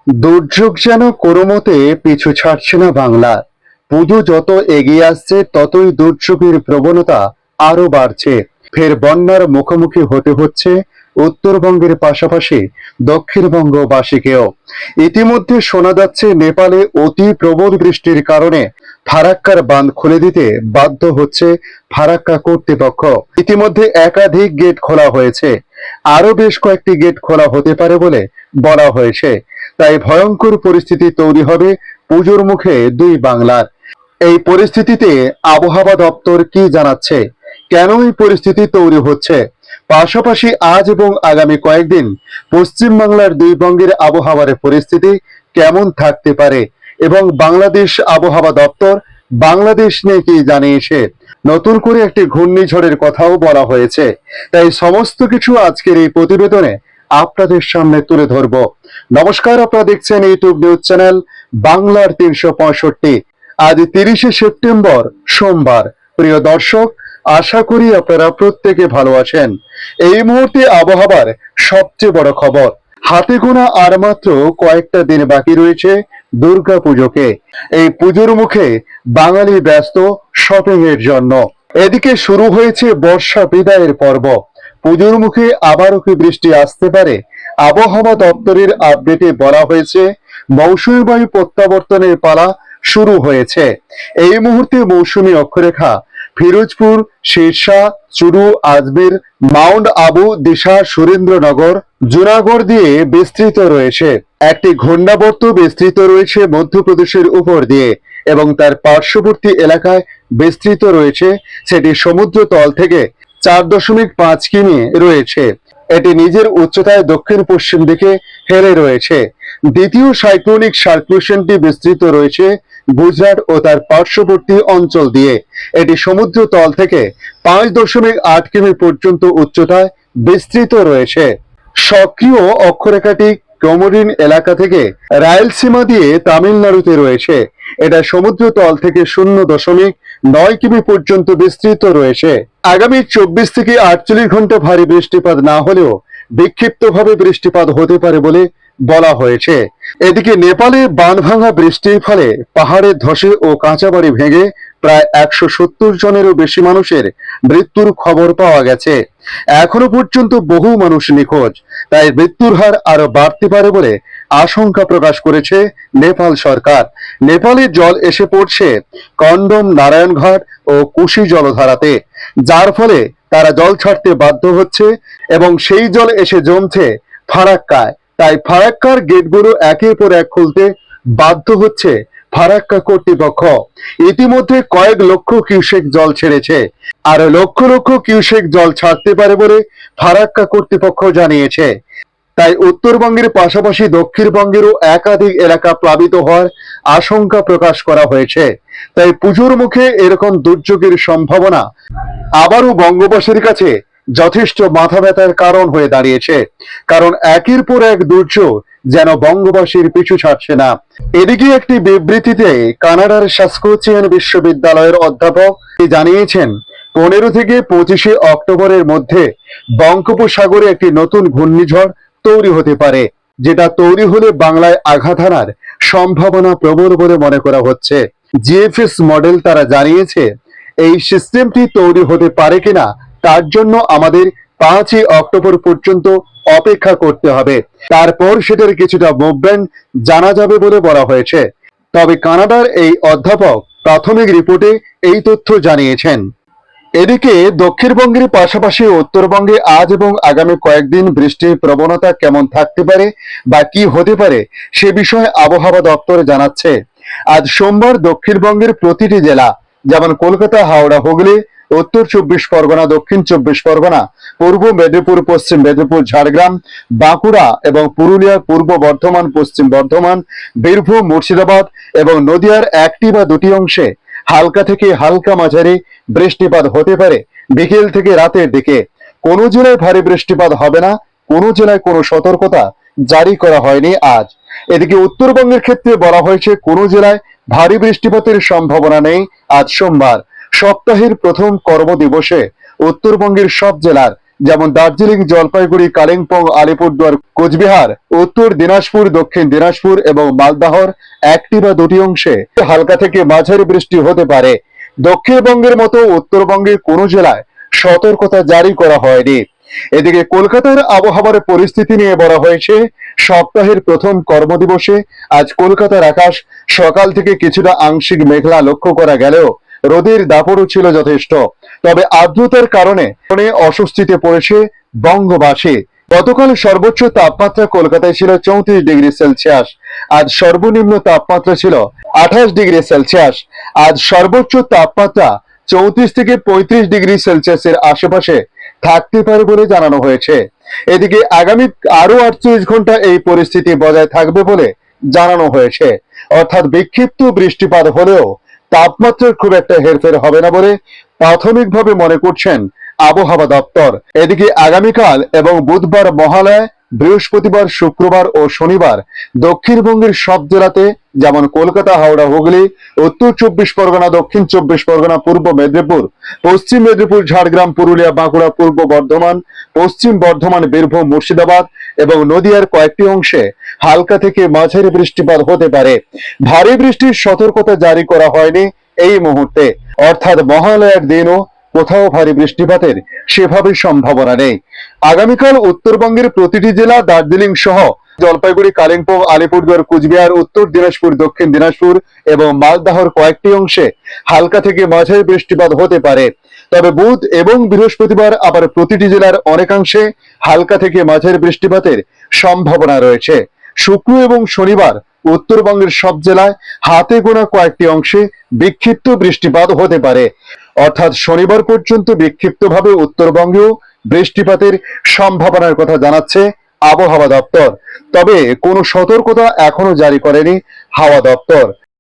দুর্যোগ যেন কোনোমতে পিছু ছাড়ছে না বাংলা। পুজো যত এগিয়ে আসছে ততই দুর্যোগের প্রবণতা আরো বাড়ছে। ফের বন্যার মুখোমুখি হতে হচ্ছে উত্তরবঙ্গের পাশাপাশি দক্ষিণবঙ্গবাসীকেও। ইতিমধ্যে শোনা যাচ্ছে নেপালে অতি প্রবল বৃষ্টির কারণে ফারাক্কার বাঁধ খুলে দিতে বাধ্য হচ্ছে ফারাক্কা কর্তৃপক্ষ। ইতিমধ্যে একাধিক গেট খোলা হয়েছে, আরো বেশ কয়েকটি গেট খোলা হতে পারে বলে বলা হয়েছে। তাই ভয়ঙ্কর পরিস্থিতি তৈরি হবে পুজোর মুখে দুই বাংলার। এই পরিস্থিতিতে আবহাওয়া দপ্তর কি জানাচ্ছে, কেন এই পরিস্থিতি তৈরি হচ্ছে, পাশাপাশি আজ এবং আগামী কয়েকদিন পশ্চিম বাংলার দুই বঙ্গের আবহাওয়ার পরিস্থিতি কেমন থাকতে পারে এবং বাংলাদেশ আবহাওয়া দপ্তর বাংলাদেশ নিয়ে কি জানিয়েছে, নতুন করে একটি ঘূর্ণিঝড়ের কথাও বলা হয়েছে। তাই সমস্ত কিছু আজকের এই প্রতিবেদনে আপনাদের সামনে তুলে ধরব। নমস্কার, আপনারা দেখছেন ইউটিউব নিউজ চ্যানেল বাংলার 365। আজ 30শে সেপ্টেম্বর সোমবার। প্রিয় দর্শক, আশা করি আপনারা প্রত্যেকে ভালো আছেন। এই মুহূর্তে আবহাওয়ার সবচেয়ে বড় খবর, হাতে গোনা আর মাত্র কয়েকটা দিন বাকি রয়েছে দুর্গা পুজোকে। এই পুজোর মুখে বাঙালি ব্যস্ত শপিং এর জন্য। এদিকে শুরু হয়েছে বর্ষা বিদায়ের পর্ব। পুজোর মুখে আবারও কি বৃষ্টি আসতে পারে? আবহাওয়া দপ্তরের আপডেটে বলা হয়েছে মৌসুমী বায়ু প্রত্যাবর্তনের পালা শুরু হয়েছে। এই মুহূর্তে মৌসুমী অক্ষরেখা ফিরোজপুর, শিরসা, চুরু, আজমের, মাউন্ট আবু, দিশা, সুরেন্দ্রনগর, জুনাগড় দিয়ে বিস্তৃত রয়েছে। একটি ঘূর্ণাবর্ত বিস্তৃত রয়েছে মধ্যপ্রদেশের উপর দিয়ে এবং তার পার্শ্ববর্তী এলাকায় বিস্তৃত রয়েছে। সেটি সমুদ্র তল থেকে 4.5 কিমি রয়েছে। এটি নিজের উচ্চতায় দক্ষিণ পশ্চিম দিকে হেলে রয়েছে। দ্বিতীয় সাইক্লোনিক সার্কুলেশনটি বিস্তৃত রয়েছে গুজরাট ও তার পার্শ্ববর্তী অঞ্চল দিয়ে। এটি সমুদ্র তল থেকে 5.8 কিমি পর্যন্ত উচ্চতায় বিস্তৃত রয়েছে। সক্রিয় অক্ষরেখাটি কোমোরিন এলাকা থেকে রায়লসীমা দিয়ে তামিলনাড়ুতে রয়েছে। এটা সমুদ্র তল থেকে 0.9 কিমি পর্যন্ত বিস্তৃত রয়েছে। আগামী 24 থেকে 48 ঘন্টা ভারী বৃষ্টিপাত না হলেও বিক্ষিপ্তভাবে বৃষ্টিপাত হতে পারে বলে বলা হয়েছে। এদিকে নেপালে বাঁধ ভাঙা বৃষ্টির ফলে পাহাড়ে ধসে ও কাঁচা বাড়ি ভেঙে প্রায় 170 জনেরও বেশি মানুষের মৃত্যুর খবর পাওয়া গেছে। এখনো পর্যন্ত বহু মানুষ নিখোঁজ, তাই মৃত্যুর হার আরো বাড়তে পারে বলে আশঙ্কা প্রকাশ করেছে নেপাল সরকার। নেপালে জল এসে পড়ছে কন্ডম, নারায়ণঘাট ও কুশি জলধারাতে, যার ফলে তারা জল ছাড়তে বাধ্য হচ্ছে এবং সেই জল এসে জমছে ফারাক্কায়। তাই ফারাক্কার গেটগুলো একের পর এক খুলতে বাধ্য হচ্ছে ফারাক্কা কর্তৃপক্ষ। ইতিমধ্যে কয়েক লক্ষ কিউসেক জল ছেড়েছে, আর লক্ষ লক্ষ কিউসেক জল ছাড়তে পারে বলে ফারাক্কা কর্তৃপক্ষ জানিয়েছে। তাই উত্তরবঙ্গের পাশাপাশি দক্ষিণবঙ্গেরও একাধিক এলাকা প্লাবিত হওয়ার আশঙ্কা প্রকাশ করা হয়েছে। তাই পুজোর মুখে এরকম দুর্যোগের সম্ভাবনা আবারও বঙ্গবাসীর কাছে যথেষ্ট মাথা ব্যথার কারণ হয়ে দাঁড়িয়েছে। কারণ একের পর এক দুর্যোগ যেন বঙ্গবাসীর পিছু ছাড়ছে না। এদিকে একটি বিবৃতিতে কানাডার সাসকোচিয়ান বিশ্ববিদ্যালয়ের অধ্যাপক জানিয়েছেন 15 থেকে 25 অক্টোবরের মধ্যে বঙ্গোপসাগরে একটি নতুন ঘূর্ণিঝড় তৈরি হতে পারে, যেটা তৈরি হলে বাংলায় আঘাত হানার সম্ভাবনা প্রবল বলে মনে করা হচ্ছে। জিএফএস মডেল তারা জানিয়েছে এই সিস্টেমটি তৈরি হতে পারে কিনা তার জন্য আমাদের 5 অক্টোবর পর্যন্ত অপেক্ষা করতে হবে। তারপর সেটার কিছুটা মুভমেন্ট জানা যাবে বলে বলা হয়েছে। তবে কানাডার এই অধ্যাপক প্রাথমিক রিপোর্টে এই তথ্য জানিয়েছেন। এদিকে দক্ষিণবঙ্গের পাশাপাশি উত্তরবঙ্গে আজ এবং আগামী কয়েকদিন বৃষ্টির প্রবণতা কেমন থাকতে পারে বা কি হতে পারে সে বিষয়ে আবহাওয়া দপ্তর জানাচ্ছে। আজ সোমবার দক্ষিণবঙ্গের প্রতিটি জেলা, যেমন কলকাতা, হাওড়া, হুগলি, উত্তর 24 পরগনা, দক্ষিণ 24 পরগনা, পূর্ব মেদিনীপুর, পশ্চিম মেদিনীপুর, ঝাড়গ্রাম, বাঁকুড়া এবং পুরুলিয়া, পূর্ব বর্ধমান, পশ্চিম বর্ধমান, বীরভূম, মুর্শিদাবাদ এবং নদিয়ার একটি বা দুটি অংশে হালকা থেকে হালকা মাঝারি বৃষ্টিপাত হতে পারে বিকেল থেকে রাতের দিকে। কোনো জেলায় ভারী বৃষ্টিপাত হবে না, কোনো জেলায় কোনো সতর্কতা জারি করা হয়নি আজ। এদিকে উত্তরবঙ্গের ক্ষেত্রে বলা হয়েছে কোনো জেলায় ভারী বৃষ্টিপাতের সম্ভাবনা নেই আজ সোমবার। সপ্তাহের প্রথম কর্মদিবসে উত্তরবঙ্গের সব জেলার যেমন দার্জিলিং, জলপাইগুড়ি, কালিম্পং, আলিপুরদুয়ার, কোচবিহার, উত্তর দিনাজপুর, দক্ষিণ দিনাজপুর এবং মালদহর একটি বা দুটি অংশে হালকা থেকে মাঝারি বৃষ্টি হতে পারে। দক্ষিণবঙ্গের মতো উত্তরবঙ্গে কোনো জেলায় সতর্কতা জারি করা হয়নি। এদিকে কলকাতার আবহাওয়ার পরিস্থিতি নিয়ে বলা হয়েছে, সপ্তাহের প্রথম কর্মদিবসে আজ কলকাতার আকাশ সকাল থেকে কিছুটা আংশিক মেঘলা লক্ষ্য করা গেলেও রোদের দাপটও ছিল যথেষ্ট। তবে আর্দ্রতার কারণে অস্বস্তিতে পড়েছে বঙ্গবাসী। গতকাল সর্বোচ্চ তাপমাত্রা কলকাতায় ছিল 34 ডিগ্রি সেলসিয়াস। আজ সর্বনিম্ন তাপমাত্রা ছিল 28 ডিগ্রি সেলসিয়াস। আজ সর্বোচ্চ তাপমাত্রা 34 থেকে 35 ডিগ্রি সেলসিয়াসের আশেপাশে থাকতে পারে বলে জানানো হয়েছে। এদিকে আগামী আরো 48 ঘন্টা এই পরিস্থিতি বজায় থাকবে বলে জানানো হয়েছে। অর্থাৎ বিক্ষিপ্ত বৃষ্টিপাত হলেও তাপমাত্রার খুব একটা হেরফের হবে না বলে প্রাথমিকভাবে মনে করছেন আবহাওয়া দপ্তর। এদিকে আগামীকাল এবং বুধবার মহালয়া, বৃহস্পতিবার, শুক্রবার ও শনিবার দক্ষিণবঙ্গের সব জেলাতে যেমন কলকাতা, হাওড়া, হুগলি, উত্তর 24 পরগনা, দক্ষিণ 24 পরগনা, পূর্ব মেদিনীপুর, পশ্চিম মেদিনীপুর, ঝাড়গ্রাম, পুরুলিয়া, বাঁকুড়া, পূর্ব বর্ধমান, পশ্চিম বর্ধমান, বীরভূম, মুর্শিদাবাদ এবং নদিয়ার কয়েকটি অংশে হালকা থেকে মাঝারি বৃষ্টিপাত হতে পারে। ভারী বৃষ্টির সতর্কতা জারি করা হয়নি এই মুহূর্তে, অর্থাৎ মহালয়ার দিনও কোথাও ভারী বৃষ্টিপাতের সেভাবে সম্ভাবনা নেই। আগামীকাল উত্তরবঙ্গের প্রতিটি জেলা, দার্জিলিং সহ জলপাইগুড়ি, কালিম্পং, আলিপুরদুয়ার, কুচবিহার, উত্তর দিনাজপুর, দক্ষিণ দিনাজপুর এবং মালদহর কয়েকটি অংশে হালকা থেকে মাঝারি বৃষ্টিপাত হতে পারে। তবে বুধ এবং বৃহস্পতিবার আবার প্রতিটি জেলার অনেকাংশে হালকা থেকে মাঝারি বৃষ্টিপাতের সম্ভাবনা রয়েছে। শুক্র এবং শনিবার উত্তরবঙ্গের সব জেলায় হাতে গোনা কয়েকটি অংশে বিক্ষিপ্ত বৃষ্টিপাত হতে পারে। অর্থাৎ শনিবার পর্যন্ত বিক্ষিপ্তভাবে উত্তরবঙ্গেও বৃষ্টিপাতের সম্ভাবনার কথা জানাচ্ছে আবহাওয়া দপ্তর। তবে কোনো সতর্কতা এখনো জারি করেনি হাওয়া দপ্তর।